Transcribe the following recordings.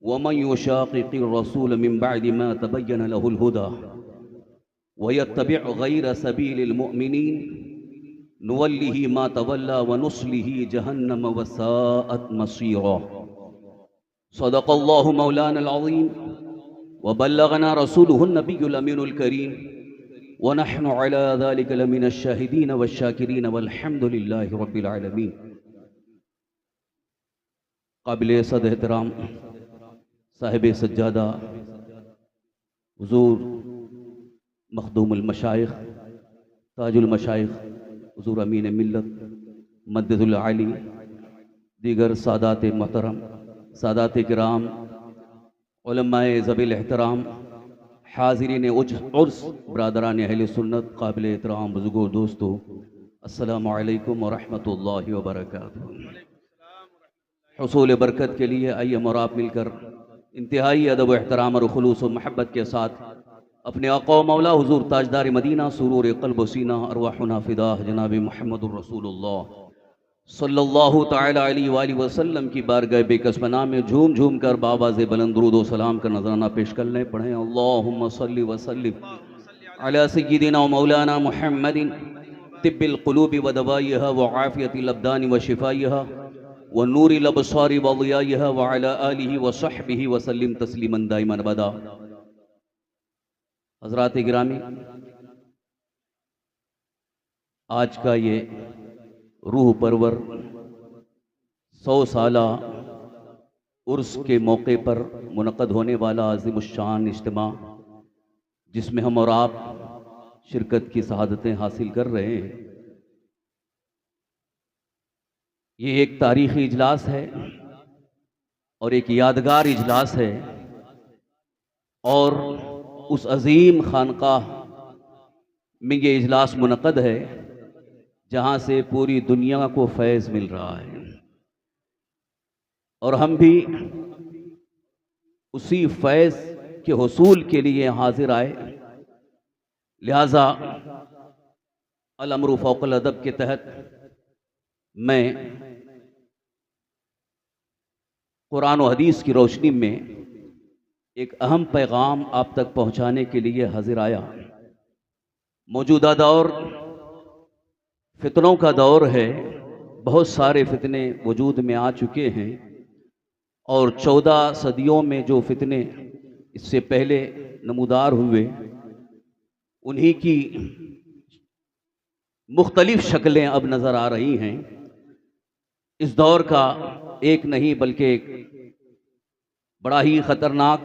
ومن يشاقق الرسول من بعد ما تبين له الهدى ويتبع غير سبيل المؤمنين نوله ما تولى ونصله جهنم وساءت مصيرا. صدق الله مولانا العظيم وبلغنا رسوله النبي الأمين الكريم ونحن على ذلك لمن الشاهدين والشاكرين والحمد لله رب العالمين. قابل صد احترام صاحب سجادہ حضور مخدوم المشائخ تاج المشائخ حضور امین ملت مدد العالی، دیگر سادات محترم، سادات کرام، علماء ذوی الاحترام، حاضرین عرس، برادران اہل سنت، قابل احترام بزرگوں، دوستو، السلام علیکم ورحمۃ اللہ وبرکاتہ. حصول برکت کے لیے آئیے ہم اور آپ مل کر انتہائی ادب و احترام اور خلوص و محبت کے ساتھ اپنے آقا و مولا حضور تاجدار مدینہ سرور قلب و سینہ ارواحنا فداہ جناب محمد الرسول اللہ صلی اللہ تعالی علیہ وآلہ وسلم کی بارگاہ بے کس پناہ میں جھوم جھوم کر بآواز بلند درود و سلام کا نذرانہ پیش کر لیں. پڑھیں اللہم صلی وسلم علی سیدنا و مولانا محمد طب القلوب و دوائیہا و عافیت الابدان و شفائیہا ونور الابصار وضیائها وعلى آلہ وصحبہ وسلم تسلیما دائما ابدا. حضرات گرامی، آج کا یہ روح پرور 100 سالہ عرس کے موقع پر منعقد ہونے والا عظیم الشان اجتماع، جس میں ہم اور آپ شرکت کی سعادتیں حاصل کر رہے ہیں، یہ ایک تاریخی اجلاس ہے اور ایک یادگار اجلاس ہے، اور اس عظیم خانقاہ میں یہ اجلاس منعقد ہے جہاں سے پوری دنیا کو فیض مل رہا ہے، اور ہم بھی اسی فیض کے حصول کے لیے حاضر آئے. لہذا الامر فوق الادب کے تحت میں قرآن و حدیث کی روشنی میں ایک اہم پیغام آپ تک پہنچانے کے لیے حاضر آیا. موجودہ دور فتنوں کا دور ہے، بہت سارے فتنے وجود میں آ چکے ہیں، اور 14 صدیوں میں جو فتنے اس سے پہلے نمودار ہوئے، انہی کی مختلف شکلیں اب نظر آ رہی ہیں. اس دور کا ایک نہیں بلکہ ایک بڑا ہی خطرناک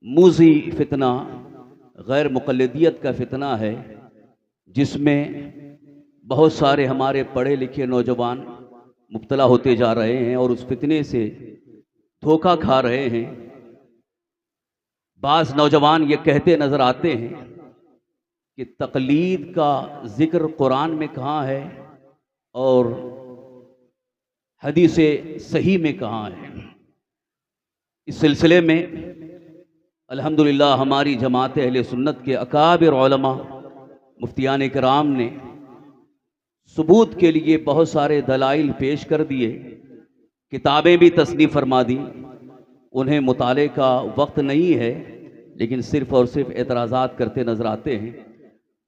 موذی فتنہ غیر مقلدیت کا فتنہ ہے، جس میں بہت سارے ہمارے پڑھے لکھے نوجوان مبتلا ہوتے جا رہے ہیں اور اس فتنے سے دھوکہ کھا رہے ہیں. بعض نوجوان یہ کہتے نظر آتے ہیں کہ تقلید کا ذکر قرآن میں کہاں ہے اور حدیث صحیح میں کہاں ہے. اس سلسلے میں الحمدللہ ہماری جماعت اہل سنت کے اکابر علماء مفتیان کرام نے ثبوت کے لیے بہت سارے دلائل پیش کر دیے، کتابیں بھی تصنیف فرما دی. انہیں مطالعے کا وقت نہیں ہے، لیکن صرف اور صرف اعتراضات کرتے نظر آتے ہیں.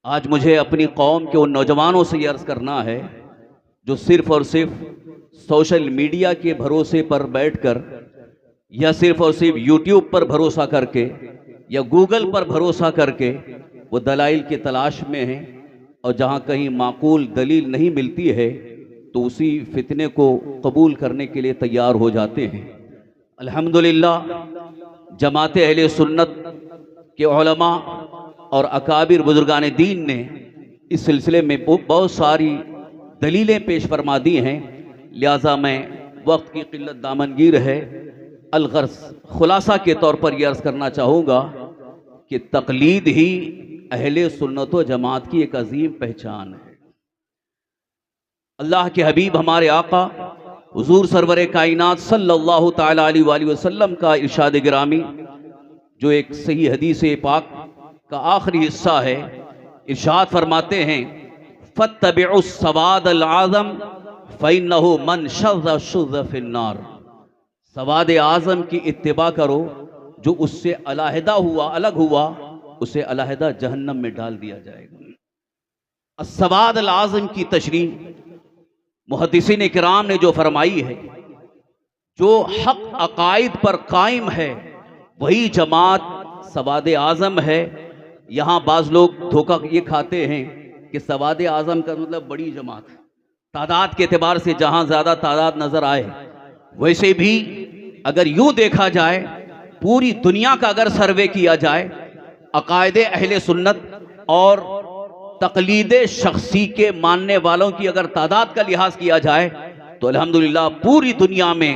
آج مجھے اپنی قوم کے ان نوجوانوں سے یہ عرض کرنا ہے جو صرف اور صرف سوشل میڈیا کے بھروسے پر بیٹھ کر یا صرف اور صرف یوٹیوب پر بھروسہ کر کے یا گوگل پر بھروسہ کر کے وہ دلائل کی تلاش میں ہیں، اور جہاں کہیں معقول دلیل نہیں ملتی ہے تو اسی فتنے کو قبول کرنے کے لیے تیار ہو جاتے ہیں. الحمدللہ جماعت اہل سنت کے علماء اور اکابر بزرگان دین نے اس سلسلے میں بہت ساری دلیلیں پیش فرما دی ہیں. لہٰذا میں وقت کی قلت دامنگیر ہے، الغرض خلاصہ کے طور پر یہ عرض کرنا چاہوں گا کہ تقلید ہی اہل سنت و جماعت کی ایک عظیم پہچان ہے. اللہ کے حبیب ہمارے آقا حضور سرور کائنات صلی اللہ تعالی علیہ وآلہ وسلم کا ارشاد گرامی، جو ایک صحیح حدیث پاک کا آخری حصہ ہے، ارشاد فرماتے ہیں فَاتَّبِعُوا السَّوَادَ الْعَظَمَ فَإِنَّهُ مَنْ شَذَّ شُذَّ فِي النَّارِ. سواد اعظم کی اتباع کرو، جو اس سے علیحدہ ہوا، الگ ہوا، اسے علیحدہ جہنم میں ڈال دیا جائے گا۔ السواد الاعظم کی تشریح محدثین کرام نے جو فرمائی ہے، جو حق عقائد پر قائم ہے وہی جماعت سواد اعظم ہے۔ یہاں بعض لوگ دھوکہ یہ کھاتے ہیں کہ سواد اعظم کا مطلب بڑی جماعت، تعداد کے اعتبار سے جہاں زیادہ تعداد نظر آئے۔ ویسے بھی اگر یوں دیکھا جائے، پوری دنیا کا اگر سروے کیا جائے، عقائد اہل سنت اور تقلید شخصی کے ماننے والوں کی اگر تعداد کا لحاظ کیا جائے تو الحمدللہ پوری دنیا میں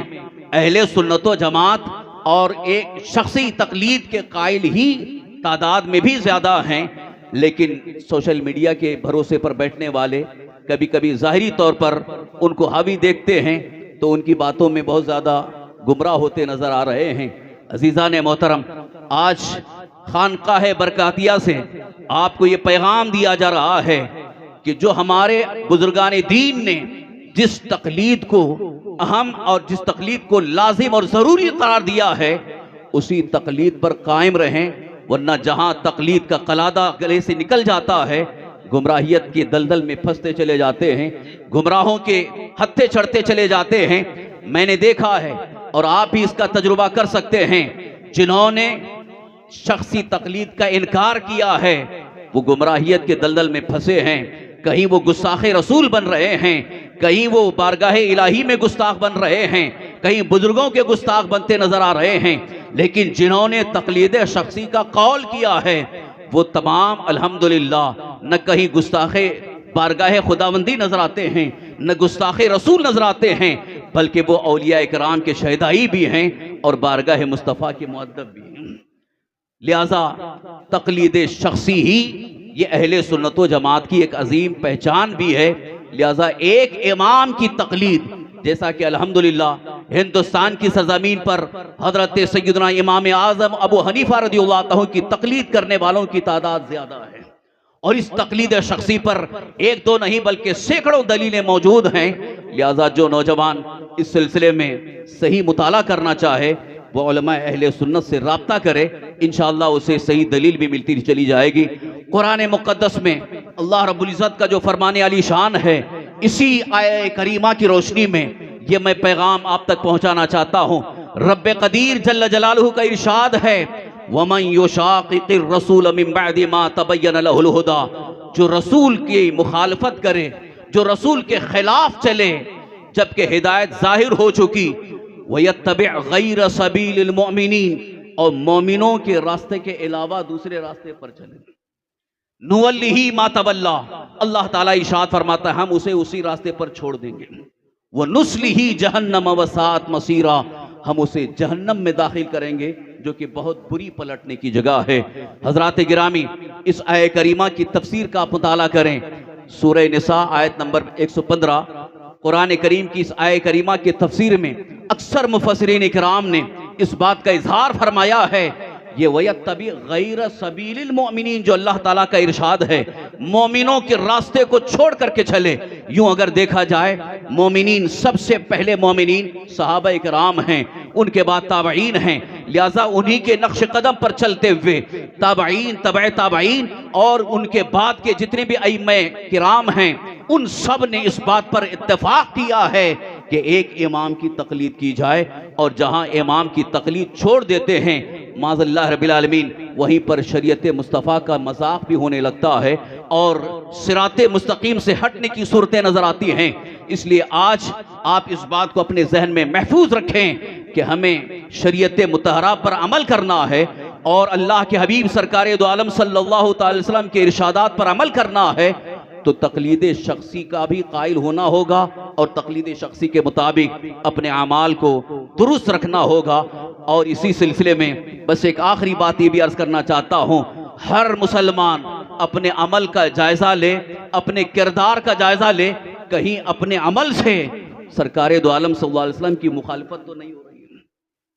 اہل سنت و جماعت اور ایک شخصی تقلید کے قائل ہی تعداد میں بھی زیادہ ہیں۔ لیکن سوشل میڈیا کے بھروسے پر بیٹھنے والے کبھی کبھی ظاہری طور پر ان کو حاوی دیکھتے ہیں تو ان کی باتوں میں بہت زیادہ گمراہ ہوتے نظر آ رہے ہیں۔ عزیزان محترم، آج خانقاہ برکاتیہ سے آپ کو یہ پیغام دیا جا رہا ہے کہ جو ہمارے بزرگان دین نے جس تقلید کو اہم اور جس تقلید کو لازم اور ضروری قرار دیا ہے، اسی تقلید پر قائم رہیں، ورنہ جہاں تقلید کا قلادہ گلے سے نکل جاتا ہے، گمراہیت کے دلدل میں پھنستے چلے جاتے ہیں، گمراہوں کے ہتھے چڑھتے چلے جاتے ہیں۔ میں نے دیکھا ہے اور آپ بھی اس کا تجربہ کر سکتے ہیں، جنہوں نے شخصی تقلید کا انکار کیا ہے وہ گمراہیت کے دلدل میں پھنسے ہیں۔ کہیں وہ گستاخ رسول بن رہے ہیں، کہیں وہ بارگاہ الہی میں گستاخ بن رہے ہیں، کہیں بزرگوں کے گستاخ بنتے نظر آ رہے ہیں۔ لیکن جنہوں نے تقلید شخصی کا قول کیا ہے وہ تمام الحمدللہ نہ کہیں گستاخ بارگاہ خداوندی نظر آتے ہیں، نہ گستاخ رسول نظر آتے ہیں، بلکہ وہ اولیاء کرام کے شہدائی بھی ہیں اور بارگاہ مصطفیٰ کے مؤدب بھی ہیں۔ لہذا تقلید شخصی ہی یہ اہل سنت و جماعت کی ایک عظیم پہچان بھی ہے۔ لہذا ایک امام کی تقلید، جیسا کہ الحمدللہ ہندوستان کی سرزمین پر حضرت سیدنا امام اعظم ابو حنیفہ رضی اللہ عنہ کی تقلید کرنے والوں کی تعداد زیادہ ہے، اور اس تقلید شخصی پر ایک دو نہیں بلکہ سینکڑوں دلیلیں موجود ہیں۔ لہذا جو نوجوان اس سلسلے میں صحیح مطالعہ کرنا چاہے وہ علماء اہل سنت سے رابطہ کرے، انشاءاللہ اسے صحیح دلیل بھی ملتی چلی جائے گی۔ قرآن مقدس میں اللہ رب العزت کا جو فرمان علی شان ہے، اسی آیہ کریمہ کی روشنی میں یہ میں پیغام آپ تک پہنچانا چاہتا ہوں۔ رب قدیر جل جلالہ کا ارشاد ہے، وَمَن يُشَاقِقِ الرَّسُولَ مِن بَعْدِ مَا تَبَيَّنَ لَهُ الْهُدَى، جو رسول کی مخالفت کرے، جو رسول کے خلاف چلے جبکہ ہدایت ظاہر ہو چکی، وَيَتَّبِعْ غَيْرَ سَبِيلِ الْمُؤْمِنِينَ، اور مومنوں کے راستے کے علاوہ دوسرے راستے پر چلے، نُوَلِّهِ مَا تَوَلَّى، اللہ تعالیٰ ارشاد فرماتا ہے ہم اسے اسی راستے پر چھوڑ دیں گے، وَنُصْلِهِ جَهَنَّمَ وَسَاءَتْ مَصِيرًا، ہم اسے جہنم میں داخل کریں گے جو کہ بہت بری پلٹنے کی جگہ ہے۔ حضرات گرامی، اس آیہ کریمہ کی تفسیر کا آپ مطالعہ کریں، سورہ نساء آیت نمبر 115، قرآن کریم کی اس آیہ کریمہ کی تفسیر میں اکثر مفسرین کرام نے اس بات کا اظہار فرمایا ہے، یہ وَيَتَّبِعْ غَيْرَ سَبِيلِ الْمُؤْمِنِينَ جو اللہ تعالیٰ کا ارشاد ہے، مومنوں کے راستے کو چھوڑ کر کے چلے۔ یوں اگر دیکھا جائے مومنین، سب سے پہلے مومنین صحابہ کرام ہیں، ان کے بعد تابعین ہیں، لہٰذا انہی کے نقش قدم پر چلتے ہوئے تابعین، تبع تابعین اور ان کے بعد کے جتنے بھی ائمہ کرام ہیں، ان سب نے اس بات پر اتفاق کیا ہے کہ ایک امام کی تقلید کی جائے، اور جہاں امام کی تقلید چھوڑ دیتے ہیں معاذ اللہ رب العالمین، وہیں پر شریعت مصطفیٰ کا مذاق بھی ہونے لگتا ہے اور صراط مستقیم سے ہٹنے کی صورتیں نظر آتی ہیں۔ اس لیے آج آپ اس بات کو اپنے ذہن میں محفوظ رکھیں کہ ہمیں شریعت مطہرہ پر عمل کرنا ہے اور اللہ کے حبیب سرکار دو عالم صلی اللہ تعالی وسلم کے ارشادات پر عمل کرنا ہے، تو تقلید شخصی کا بھی قائل ہونا ہوگا اور تقلید شخصی کے مطابق اپنے اعمال کو درست رکھنا ہوگا۔ اور اسی سلسلے میں بس ایک آخری بات یہ بھی عرض کرنا چاہتا ہوں، ہر مسلمان اپنے عمل کا جائزہ لے، اپنے کردار کا جائزہ لے، کہیں اپنے عمل سے سرکار دو عالم صلی اللہ علیہ وسلم کی مخالفت تو نہیں ہو رہی ہے،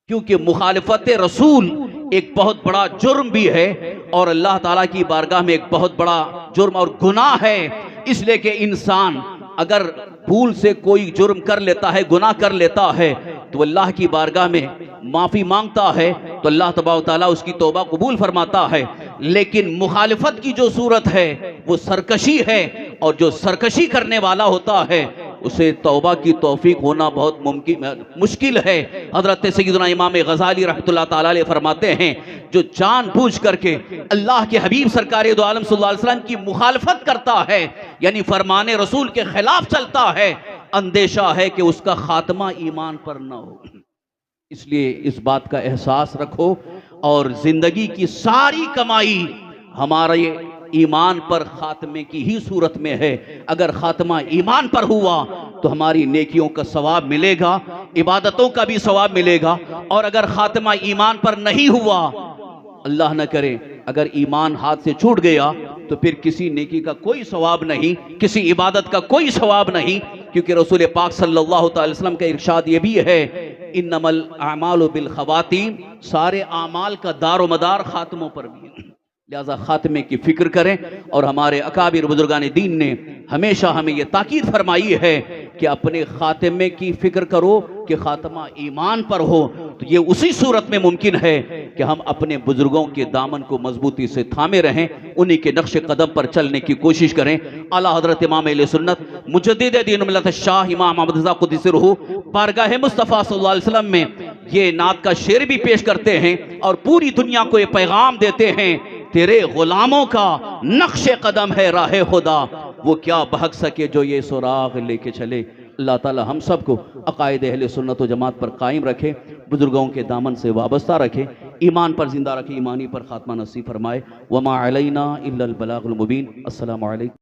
کیونکہ مخالفت رسول ایک بہت بڑا جرم بھی ہے اور اللہ تعالیٰ کی بارگاہ میں ایک بہت بڑا جرم اور گناہ ہے۔ اس لیے کہ انسان اگر بھول سے کوئی جرم کر لیتا ہے، گناہ کر لیتا ہے، تو اللہ کی بارگاہ میں معافی مانگتا ہے تو اللہ تبارک و تعالیٰ اس کی توبہ قبول فرماتا ہے۔ لیکن مخالفت کی جو صورت ہے وہ سرکشی ہے، اور جو سرکشی کرنے والا ہوتا ہے اسے توبہ کی توفیق ہونا بہت مشکل ہے۔ حضرت سیدنا امام غزالی رحمۃ اللہ تعالیٰ علیہ فرماتے ہیں جو جان بوجھ کر کے اللہ کے حبیب سرکار دو عالم صلی اللہ علیہ وسلم کی مخالفت کرتا ہے، یعنی فرمان رسول کے خلاف چلتا ہے، اندیشہ ہے کہ اس کا خاتمہ ایمان پر نہ ہو۔ اس لیے اس بات کا احساس رکھو، اور زندگی کی ساری کمائی ہمارے ایمان پر خاتمے کی ہی صورت میں ہے۔ اگر خاتمہ ایمان پر ہوا تو ہماری نیکیوں کا ثواب ملے گا، عبادتوں کا بھی ثواب ملے گا، اور اگر خاتمہ ایمان پر نہیں ہوا، اللہ نہ کرے اگر ایمان ہاتھ سے چھوٹ گیا تو پھر کسی نیکی کا کوئی ثواب نہیں، کسی عبادت کا کوئی ثواب نہیں، کیونکہ رسول پاک صلی اللہ علیہ وسلم کا ارشاد یہ بھی ہے انما الاعمال بالخواتیم، سارے اعمال کا دار و مدار خاتموں پر بھی ہے۔ لہذا خاتمے کی فکر کریں، اور ہمارے اکابر بزرگان دین نے ہمیشہ ہمیں یہ تاکید فرمائی ہے کہ اپنے خاتمے کی فکر کرو کہ خاتمہ ایمان پر ہو، تو یہ اسی صورت میں ممکن ہے کہ ہم اپنے بزرگوں کے دامن کو مضبوطی سے تھامے رہیں، انہی کے نقش قدم پر چلنے کی کوشش کریں۔ اعلیٰ حضرت امام اہل سنت مجدد دین ملت الشاہ امام محمد رضا قدس سرہ بارگاہ مصطفیٰ صلی اللہ علیہ وسلم میں یہ نعت کا شعر بھی پیش کرتے ہیں، اور پوری دنیا کو یہ پیغام دیتے ہیں تیرے غلاموں کا نقش قدم ہے راہ خدا، وہ کیا بہک سکے جو یہ سراغ لے کے چلے۔ اللہ تعالی ہم سب کو عقائد اہل سنت و جماعت پر قائم رکھے، بزرگوں کے دامن سے وابستہ رکھے، ایمان پر زندہ رکھے، ایمانی پر خاتمہ نصیب فرمائے۔ وما علینا الا البلاغ المبین۔ السلام علیکم۔